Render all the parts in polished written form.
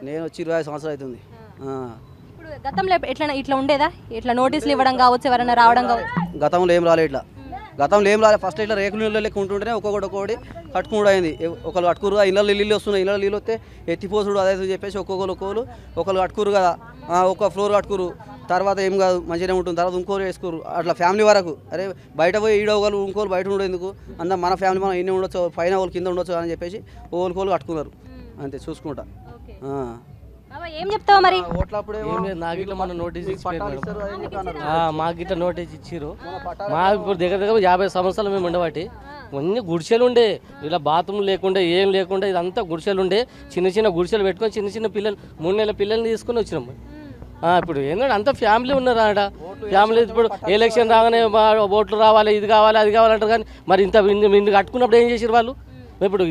నేను వచ్చి 25 సంవత్సరాలు అవుతుంది. ఇప్పుడు గతంలో ఇట్లా ఉండేదా? ఇట్లా నోటీసులు ఇవ్వడం కావచ్చు, ఎవరైనా రావడం కావచ్చు? గతంలో ఏం రాలే ఇట్లా. గతంలో ఏం రాలే. ఫస్ట్ ఇట్లా రేకుల నీళ్ళు లెక్క ఉంటుంటేనే ఒక్కొక్కటి కట్టుకుని అయింది. ఒకళ్ళు కట్టుకురు, ఇళ్ళ నీళ్ళు వస్తున్నాయి, ఇళ్ళ నీళ్ళు వస్తే ఎత్తిపోసుడు అదే చెప్పేసి ఒకళ్ళు కట్టుకురు కదా, ఒక ఫ్లోర్ కట్టుకురు. తర్వాత ఏం కాదు మంచిగానే ఉంటుంది. తర్వాత ఇంకోరు వేసుకోరు. అట్లా ఫ్యామిలీ వరకు అరే బయట పోయి ఈడోగలు ఇంకోరు బయట ఉండదు ఎందుకు, అంతా మన ఫ్యామిలీ మనం ఇన్ని ఉండొచ్చు, పైన వాళ్ళు కింద ఉండొచ్చు అని చెప్పేసి ఒకరు కట్టుకున్నారు అంతే చూసుకుంటా. ఏం చెప్తావు మరి? నాకు ఇట్లా మన నోటీస్ మాకు ఇట్లా నోటీస్ ఇచ్చిర్రు. మాకు ఇప్పుడు దగ్గర 50 సంవత్సరాలు మేము ఉండబట్టి అన్ని గుడిసెలు ఉండే, ఇలా బాత్రూమ్ లేకుండా ఏం లేకుండా ఇదంతా గుడిసెలు ఉండే. చిన్న గుడిసెలు పెట్టుకొని చిన్న పిల్లలు 3 నెలల పిల్లల్ని తీసుకొని వచ్చినాం. ఇప్పుడు ఏంటంటే అంత ఫ్యామిలీ ఉన్నారు ఆడ. ఫ్యామిలీ ఇప్పుడు ఎలక్షన్ రాగానే ఓట్లు రావాలి, ఇది కావాలి, అది కావాలంటారు. కానీ మరి ఇంత కట్టుకున్నప్పుడు ఏం చేసారు వాళ్ళు? ఇప్పుడు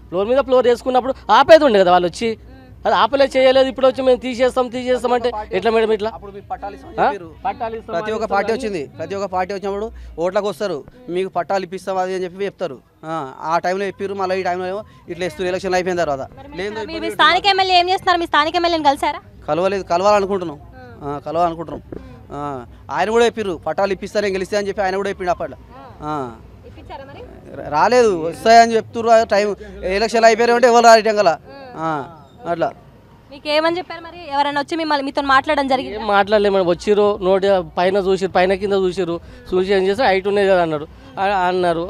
ఫ్లోర్ మీద ఫ్లోర్ వేసుకున్నప్పుడు ఆపేది ఉండే కదా వాళ్ళు వచ్చి, అది ఆపలే చేయలేదు. ఇప్పుడు వచ్చి మేము తీసేస్తాం అంటే ఎట్లా మేడం? ఇట్లా ప్రతి ఒక్క పార్టీ వచ్చినప్పుడు ఓట్లకు వస్తారు, మీకు పట్టాలు ఇప్పిస్తాం అది అని చెప్పి చెప్తారు. ఆ టైంలో చెప్పారు, మళ్ళీ ఈ టైంలో ఇట్లా ఇస్తారు. ఎలక్షన్ అయిపోయిన తర్వాత మీ స్థానిక ఎమ్మెల్యే ఏం చేస్తున్నారు? మీ స్థానిక ఎమ్మెల్యేని కలిసారా? కలవాలనుకుంటున్నాం. ఆయన కూడా చెప్పారు పట్టాలు ఇప్పిస్తారని గెలిస్తే అని చెప్పి ఆయన కూడా చెప్పిండు అప్పట్లో. రాలేదు, వస్తాయని చెప్తున్నారు. టైం ఎలక్షన్ అయిపోయారంటే ఎవరు రాయటం కదా అట్లా. మీకు ఏమని చెప్పారు మరి? ఎవరైనా వచ్చి మిమ్మల్ని మీతో మాట్లాడడం జరిగింది? ఏం మాట్లాడలేదు. వచ్చిర్రు, నోటి పైన చూసిరు, పైన కింద చూసి ఏం చేస్తారు హైట్ ఉన్నాయి కదా అన్నారు.